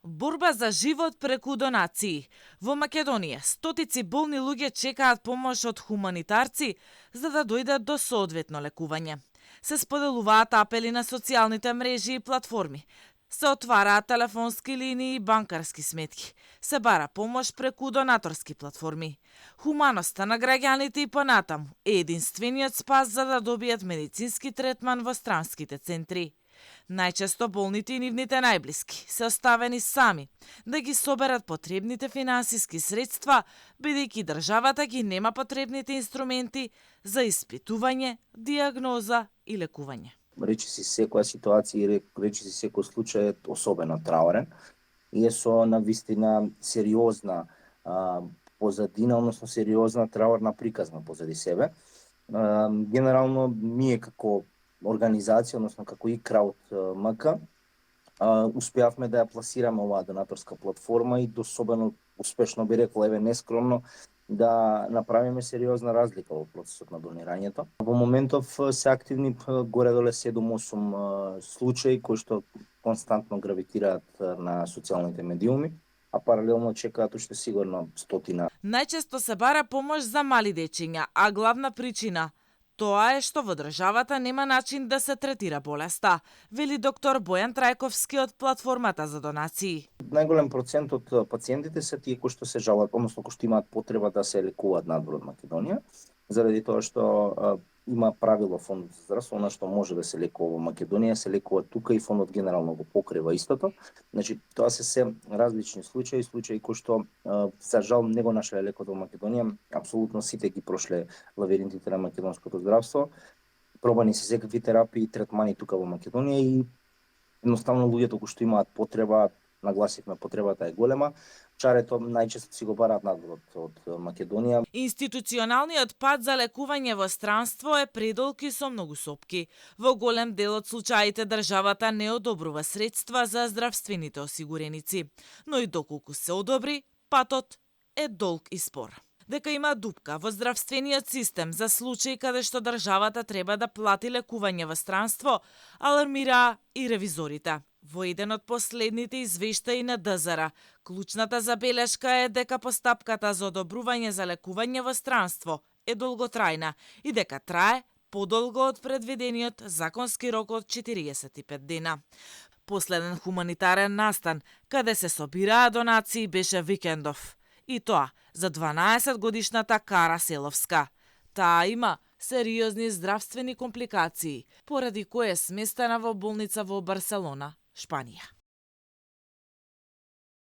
Борба за живот преку донации. Во Македонија, стотици болни луѓе чекаат помош од хуманитарци за да дојдат до соодветно лекување. Се споделуваат апели на социјалните мрежи и платформи. Се отвараат телефонски линии и банкарски сметки. Се бара помош преку донаторски платформи. Хуманоста на граѓаните и понатаму е единствениот спас за да добијат медицински третман во странските центри. Најчесто болните и нивните најблиски се оставени сами да ги соберат потребните финансиски средства, бидејќи државата ги нема потребните инструменти за испитување, диагноза и лекување. Речиси секоја ситуација и речиси секој случај е особено траурен и е со навистина сериозна позадина, односно сериозна траурна приказна позади себе. Генерално ние како организација, односно како и Краут МК, успеавме да ја пласираме оваа донаторска платформа и особено успешно би рекол, еве нескромно, да направиме сериозна разлика во процесот на донирањето. Во моментов се активни горе-доле 7-8 случаи кои што константно гравитираат на социјалните медиуми, а паралелно чекаат уште сигурно стотина. Најчесто се бара помош за мали дечиња, а главна причина тоа е што во државата нема начин да се третира болеста, вели доктор Бојан Трајковски од платформата за донации. Најголем процент од пациентите се тие кои што се жалат, односно кои што имаат потреба да се лекуваат надвор од Македонија, заради тоа што има правило фондот за здравство, она што може да се лекува во Македонија, се лекува тука и фондот генерално го покрива истото. Значи, тоа се различни случаи кои што за жал не го нашле лекот во Македонија, апсолутно сите ги прошле лавиринтите на македонското здравство. Пробани се секакви терапии и третмани тука во Македонија и едноставно луѓето кои што имаат потреба, нагласивме потребата е голема, чарето најчесто си го бараат надвор од Македонија. Институционалниот пат за лекување во странство е предолг и со многу сопки. Во голем дел од случаите државата не одобрува средства за здравствените осигуреници, но и доколку се одобри, патот е долг и спор. Дека има дупка во здравствениот систем за случаи каде што државата треба да плати лекување во странство, алармираа и ревизорите. Во еден од последните извештаи на ДЗР, клучната забелешка е дека постапката за одобрување за лекување во странство е долготрајна и дека трае подолго од предвидениот законски рок од 45 дена. Последен хуманитарен настан, каде се собираа донации, беше викендов. И тоа за 12-годишната Кара Селовска. Таа има сериозни здравствени компликации, поради кое е сместена во болница во Барселона, Шпанија.